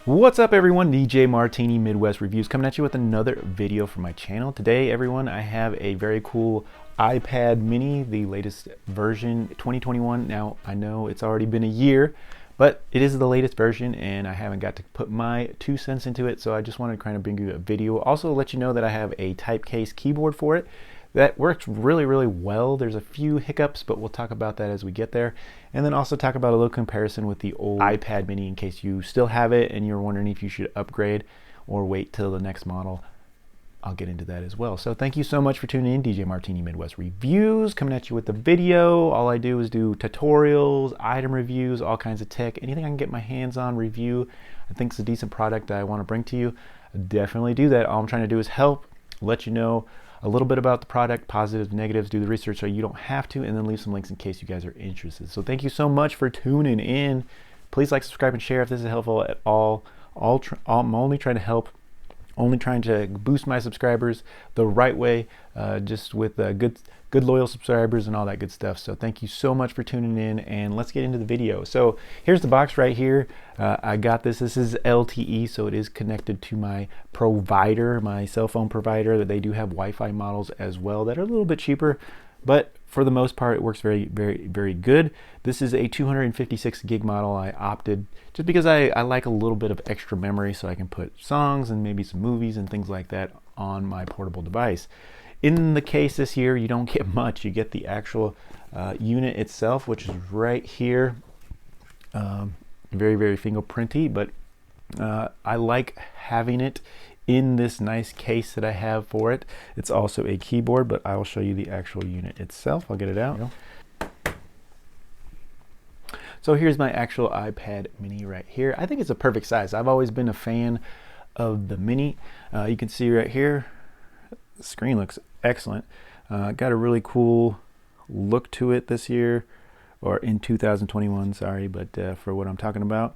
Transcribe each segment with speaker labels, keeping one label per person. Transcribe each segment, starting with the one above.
Speaker 1: What's up everyone, DJ Martini Midwest Reviews coming at you with another video from my channel. Today everyone, I have a very cool iPad mini, the latest version 2021. Now I know it's already been a year, but it is the latest version and I haven't got to put my 2 cents into it, so I just wanted to kind of bring you a video. Also let you know that I have a Typecase keyboard for it that works really well. There's a few hiccups, but we'll talk about that as we get there. And then also talk about a little comparison with the old iPad mini in case you still have it and you're wondering if you should upgrade or wait till the next model. I'll get into that as well. So thank you so much for tuning in. DJ Martini Midwest Reviews coming at you with the video. All I do is do tutorials, item reviews, all kinds of tech, anything I can get my hands on, review. I think it's a decent product that I want to bring to you. I definitely do that. All I'm trying to do is help, let you know a little bit about the product, positives, negatives, do the research so you don't have to, and then leave some links in case you guys are interested. So thank you so much for tuning in. Please like, subscribe, and share if this is helpful at all. I'm only trying to help, only trying to boost my subscribers the right way, just with good loyal subscribers and all that good stuff. So thank you so much for tuning in, and let's get into the video. So here's the box right here. I got this. This is LTE, so it is connected to my provider, my cell phone provider. That they do have Wi-Fi models as well that are a little bit cheaper, but for the most part it works very good. This is a 256 gig model. I opted just because I like a little bit of extra memory so I can put songs and maybe some movies and things like that on my portable device. In the case this year, you don't get much. You get the actual unit itself, which is right here. Very fingerprinty, but I like having it in this nice case that I have for it. It's also a keyboard, but I will show you the actual unit itself. I'll get it out. So here's my actual iPad mini right here. I think it's a perfect size. I've always been a fan of the mini. You can see right here, the screen looks excellent. Got a really cool look to it this year, or in 2021, sorry, but for what I'm talking about.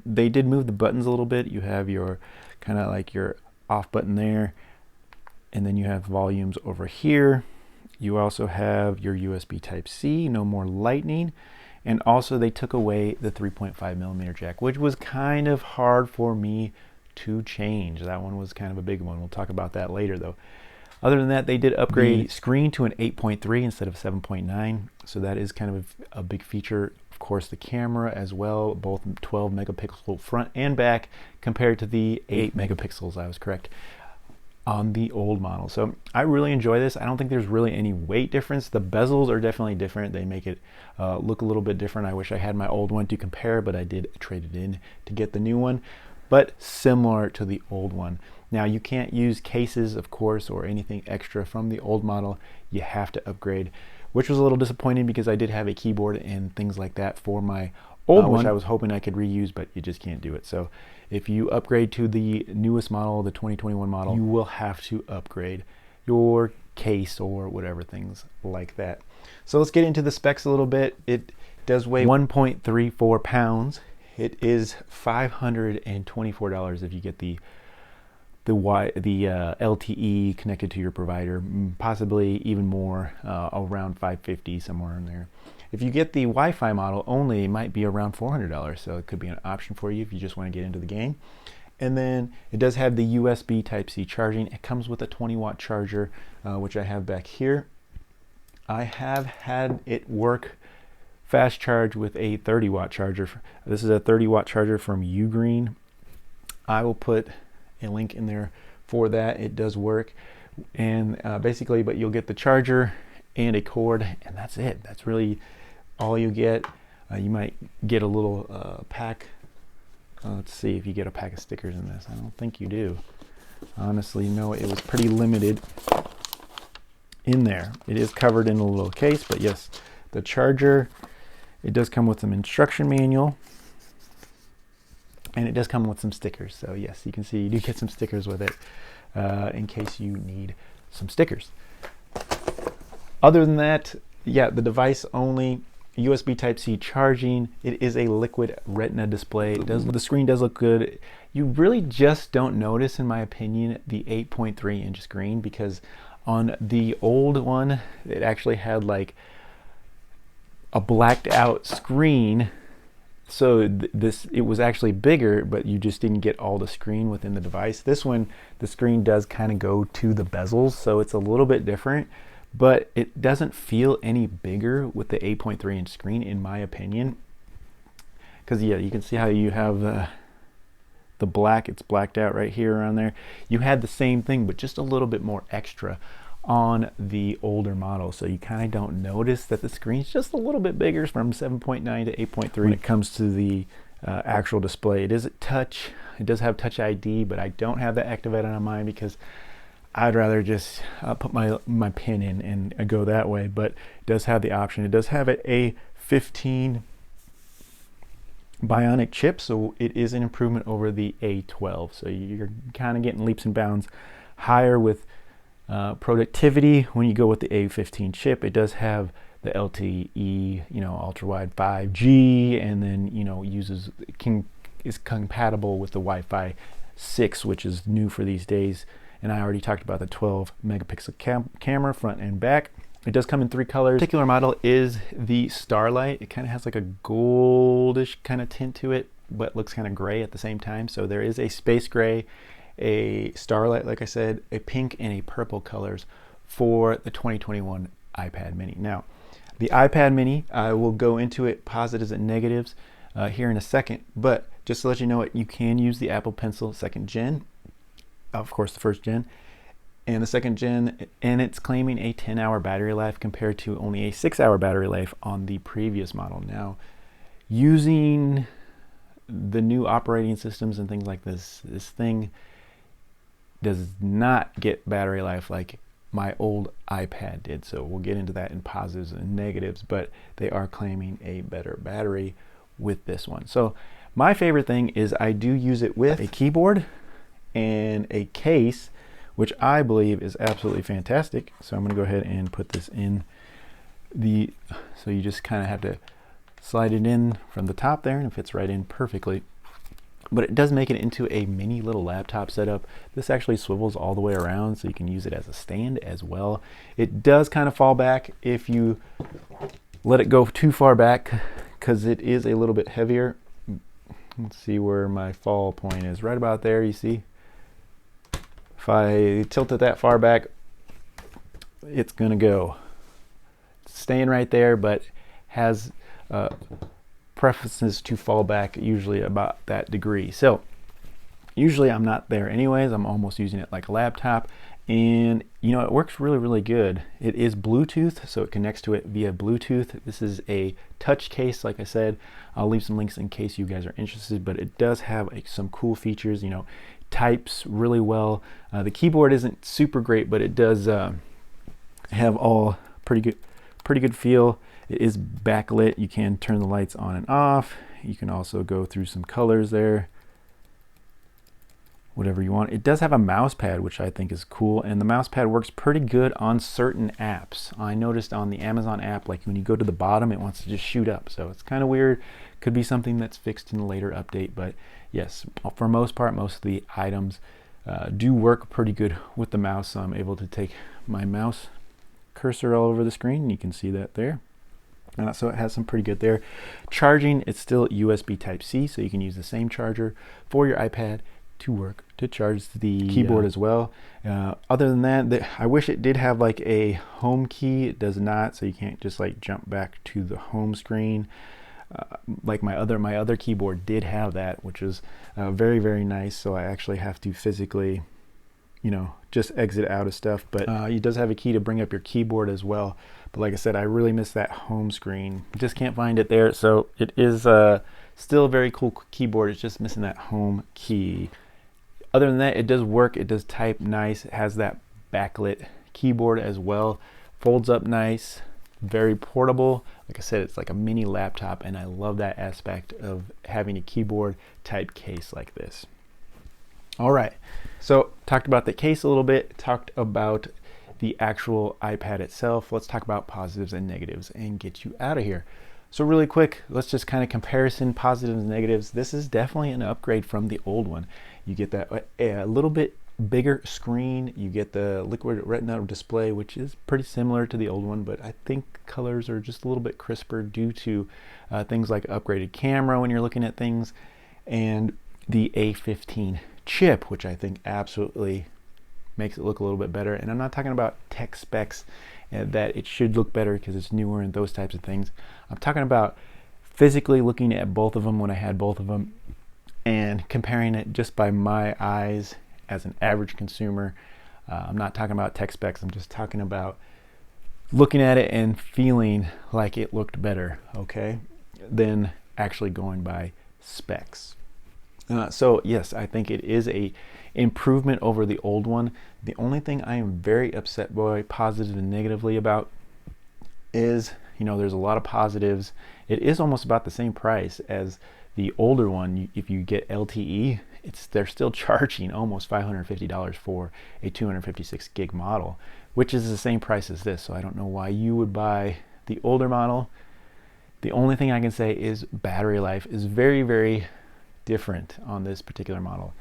Speaker 1: They did move the buttons a little bit. You have your kind of like your off button there, and then you have volumes over here. You also have your USB Type-C, no more Lightning, and also they took away the 3.5mm jack, which was kind of hard for me to change. That one was kind of a big one. We'll talk about that later though. Other than that, they did upgrade the screen to an 8.3 instead of 7.9, so that is kind of a big feature. Of course, the camera as well, both 12 megapixel front and back compared to the 8 megapixels, I was correct, on the old model. So I really enjoy this. I don't think there's really any weight difference. The bezels are definitely different. They make it look a little bit different. I wish I had my old one to compare, but I did trade it in to get the new one, but similar to the old one. Now you can't use cases, of course, or anything extra from the old model. You have to upgrade, which was a little disappointing because I did have a keyboard and things like that for my old one, which I was hoping I could reuse, but you just can't do it. So if you upgrade to the newest model, the 2021 model, you will have to upgrade your case or whatever, things like that. So let's get into the specs a little bit. It does weigh 1.34 pounds. It is $524 if you get the LTE connected to your provider, possibly even more, around $550, somewhere in there. If you get the Wi-Fi model only, it might be around $400, so it could be an option for you if you just want to get into the game. And then it does have the USB Type-C charging. It comes with a 20-watt charger, which I have back here. I have had it work fast charge with a 30-watt charger. This is a 30-watt charger from Ugreen. I will put a link in there for that. It does work, and basically, but you'll get the charger and a cord, and that's it. That's really all you get. You might get a little pack. Let's see if you get a pack of stickers in this. I don't think you do. Honestly, no, it was pretty limited in there. It is covered in a little case, but yes, the charger, it does come with some instruction manual, and it does come with some stickers. So yes, you can see you do get some stickers with it in case you need some stickers. Other than that, yeah, the device only, USB Type-C charging. It is a liquid retina display. The screen does look good. You really just don't notice, in my opinion, the 8.3 inch screen, because on the old one, it actually had like a blacked out screen So it was actually bigger, but you just didn't get all the screen within the device. This one, the screen does kind of go to the bezels, so it's a little bit different, but it doesn't feel any bigger with the 8.3 inch screen, in my opinion. Because yeah, you can see how you have the black, it's blacked out right here around there. You had the same thing, but just a little bit more extra on the older model, so you kind of don't notice that the screen's just a little bit bigger from 7.9 to 8.3 when it comes to the actual display. It is a touch, it does have Touch ID, but I don't have that activated on mine because I'd rather just put my pin in and go that way. But it does have the option. It does have an A15 Bionic chip, so it is an improvement over the A12, so you're kind of getting leaps and bounds higher with productivity when you go with the A15 chip. It does have the LTE, ultra wide 5G, and then is compatible with the Wi-Fi 6, which is new for these days. And I already talked about the 12 megapixel camera front and back. It does come in 3 colors. This particular model is the Starlight. It kind of has like a goldish kind of tint to it, but looks kind of gray at the same time. So there is a space gray, a Starlight, like I said, a pink, and a purple colors for the 2021 iPad mini. Now, the iPad mini, I will go into it positives and negatives here in a second, but just to let you know, you can use the Apple Pencil 2nd gen, of course the 1st gen, and the 2nd gen, and it's claiming a 10-hour battery life compared to only a 6-hour battery life on the previous model. Now, using the new operating systems and things like this thing does not get battery life like my old iPad did. So we'll get into that in positives and negatives, but they are claiming a better battery with this one. So my favorite thing is I do use it with a keyboard and a case, which I believe is absolutely fantastic. So I'm going to go ahead and put this in so you just kind of have to slide it in from the top there, and it fits right in perfectly. But it does make it into a mini little laptop setup. This actually swivels all the way around, so you can use it as a stand as well. It does kind of fall back if you let it go too far back, because it is a little bit heavier. Let's see where my fall point is. Right about there, you see? If I tilt it that far back, it's gonna go. It's staying right there, but has preferences to fall back usually about that degree. So usually I'm not there anyways. I'm almost using it like a laptop, and it works really good. It is Bluetooth, so it connects to it via Bluetooth. This is a touch case, like I said. I'll leave some links in case you guys are interested, but it does have some cool features. Types really well. The keyboard isn't super great, but it does have all pretty good feel. It is backlit. You can turn the lights on and off. You can also go through some colors there, whatever you want. It does have a mouse pad, which I think is cool, and the mouse pad works pretty good on certain apps. I noticed on the Amazon app, like when you go to the bottom, it wants to just shoot up, so it's kind of weird. Could be something that's fixed in a later update, but yes, for most part, most of the items do work pretty good with the mouse. So I'm able to take my mouse cursor all over the screen, and you can see that there. So it has some pretty good there. Charging, it's still USB Type-C, so you can use the same charger for your iPad to charge the keyboard as well. Other than that, I wish it did have like a home key. It does not, so you can't just like jump back to the home screen. Like my other keyboard did have that, which is very nice. So I actually have to physically, just exit out of stuff. But it does have a key to bring up your keyboard as well. But like I said, I really miss that home screen. Just can't find it there. So it is still a very cool keyboard. It's just missing that home key. Other than that, it does work. It does type nice. It has that backlit keyboard as well. Folds up nice. Very portable. Like I said, it's like a mini laptop, and I love that aspect of having a keyboard type case like this. All right, so talked about the case a little bit, talked about the actual iPad itself. Let's talk about positives and negatives and get you out of here. So really quick, let's just kind of comparison positives and negatives. This is definitely an upgrade from the old one. You get that a little bit bigger screen. You get the liquid retina display, which is pretty similar to the old one, but I think colors are just a little bit crisper due to things like upgraded camera when you're looking at things, and the A15 chip, which I think absolutely makes it look a little bit better. And I'm not talking about tech specs that it should look better because it's newer and those types of things. I'm talking about physically looking at both of them when I had both of them and comparing it just by my eyes as an average consumer. I'm not talking about tech specs. I'm just talking about looking at it and feeling like it looked better, okay, than actually going by specs. So yes, I think it is a improvement over the old one. The only thing I am very upset by, positive and negatively about, is, you know, there's a lot of positives. It is almost about the same price as the older one. If you get LTE, they're still charging almost $550 for a 256 gig model, which is the same price as this. So I don't know why you would buy the older model. The only thing I can say is battery life is very, very different on this particular model.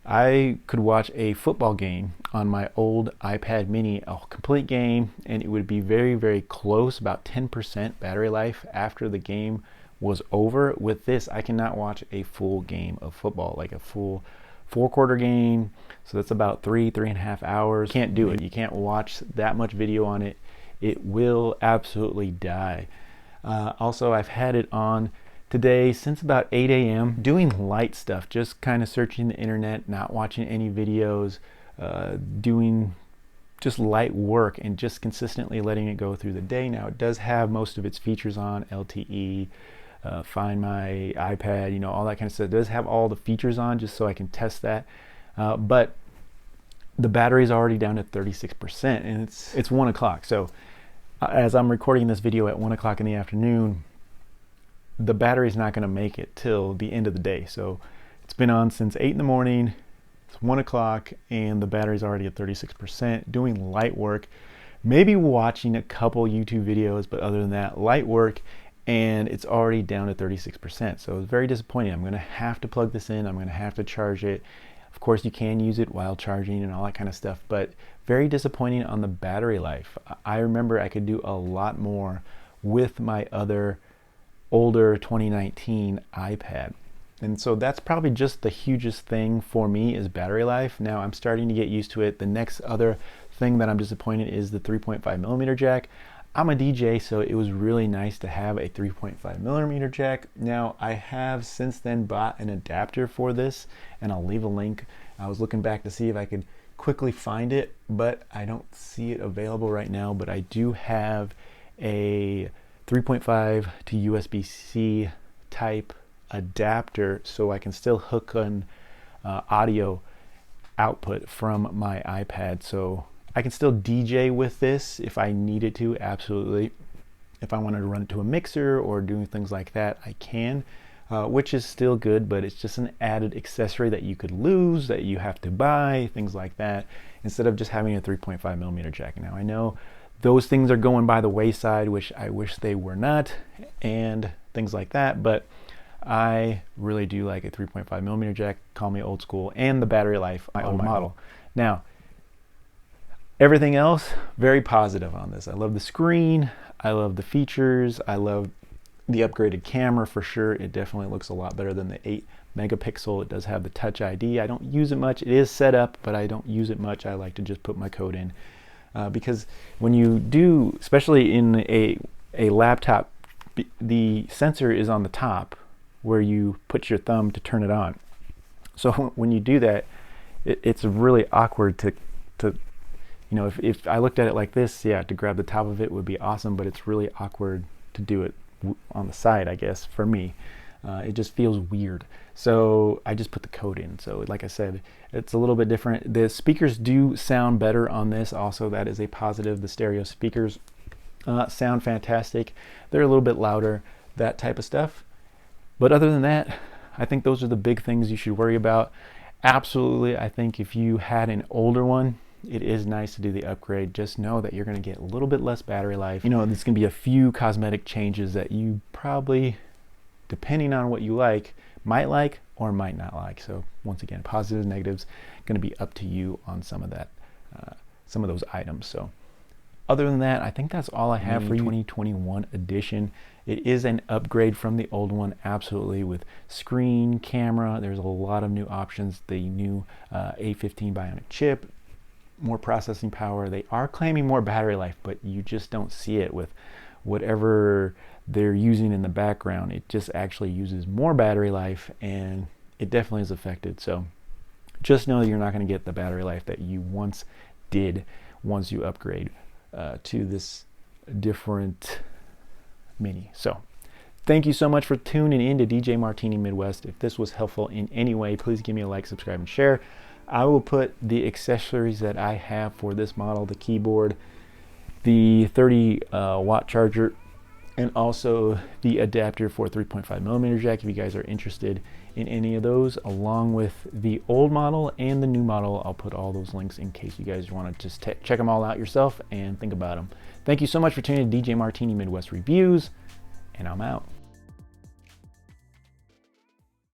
Speaker 1: I could watch a football game on my old iPad mini, a complete game, and it would be very, very close, about 10% battery life after the game was over. With this, I cannot watch a full game of football, like a full 4-quarter game. So that's about 3.5 hours. Can't do it. You can't watch that much video on it. It will absolutely die. Also, I've had it on today since about 8 a.m. doing light stuff, just kind of searching the internet, not watching any videos, doing just light work and just consistently letting it go through the day. Now it does have most of its features on, LTE, Find My iPad, you know, all that kind of stuff. It does have all the features on just so I can test that. But the battery is already down to 36% and it's 1 o'clock. So as I'm recording this video at 1 o'clock in the afternoon, the battery is not going to make it till the end of the day. So it's been on since 8 in the morning, it's 1 o'clock, and the battery's already at 36%, doing light work, maybe watching a couple YouTube videos, but other than that, light work, and it's already down to 36%. So it's very disappointing. I'm going to have to plug this in. I'm going to have to charge it. Of course, you can use it while charging and all that kind of stuff, but very disappointing on the battery life. I remember I could do a lot more with my other older 2019 iPad. And so that's probably just the hugest thing for me is battery life. Now I'm starting to get used to it. The next other thing that I'm disappointed is the 3.5mm jack. I'm a DJ, so it was really nice to have a 3.5mm jack. Now I have since then bought an adapter for this, and I'll leave a link. I was looking back to see if I could quickly find it, but I don't see it available right now. But I do have a 3.5 to USB-C type adapter, so I can still hook an audio output from my iPad, so I can still DJ with this if I needed to. Absolutely. If I wanted to run it to a mixer or do things like that, I can, which is still good, but it's just an added accessory that you could lose, that you have to buy, things like that, instead of just having a 3.5mm jack. Now I know those things are going by the wayside, which I wish they were not, and things like that, but I really do like a 3.5mm jack. Call me old school, and the battery life, my old model. Now, everything else, very positive on this. I love the screen, I love the features, I love the upgraded camera for sure. It definitely looks a lot better than the 8 megapixel. It does have the Touch ID. I don't use it much. It is set up, but I don't use it much. I like to just put my code in. Because when you do, especially in a laptop, the sensor is on the top where you put your thumb to turn it on. So when you do that, it's really awkward to you know, if I looked at it like this, yeah, to grab the top of it would be awesome, but it's really awkward to do it on the side, I guess, for me. It just feels weird. So I just put the code in. So like I said, it's a little bit different. The speakers do sound better on this. Also, that is a positive. The stereo speakers sound fantastic. They're a little bit louder, that type of stuff. But other than that, I think those are the big things you should worry about. Absolutely, I think if you had an older one, it is nice to do the upgrade. Just know that you're going to get a little bit less battery life. You know, there's going to be a few cosmetic changes that you probably, depending on what you like, might like or might not like. So once again, positives, negatives, going to be up to you on some of that, some of those items. So other than that, I think that's all I have for you. 2021 edition. It is an upgrade from the old one, absolutely, with screen, camera. There's a lot of new options. The new A15 Bionic chip, more processing power. They are claiming more battery life, but you just don't see it with whatever they're using in the background. It just actually uses more battery life, and it definitely is affected. So just know that you're not going to get the battery life that you once did once you upgrade to this different Mini. So thank you so much for tuning in to DJ Martini Midwest. If this was helpful in any way, please give me a like, subscribe, and share. I will put the accessories that I have for this model, the keyboard, the 30 watt charger, and also the adapter for 3.5 millimeter jack, if you guys are interested in any of those, along with the old model and the new model. I'll put all those links in case you guys want to just check them all out yourself and think about them. Thank you so much for tuning in to DJ Martini Midwest Reviews, and I'm out.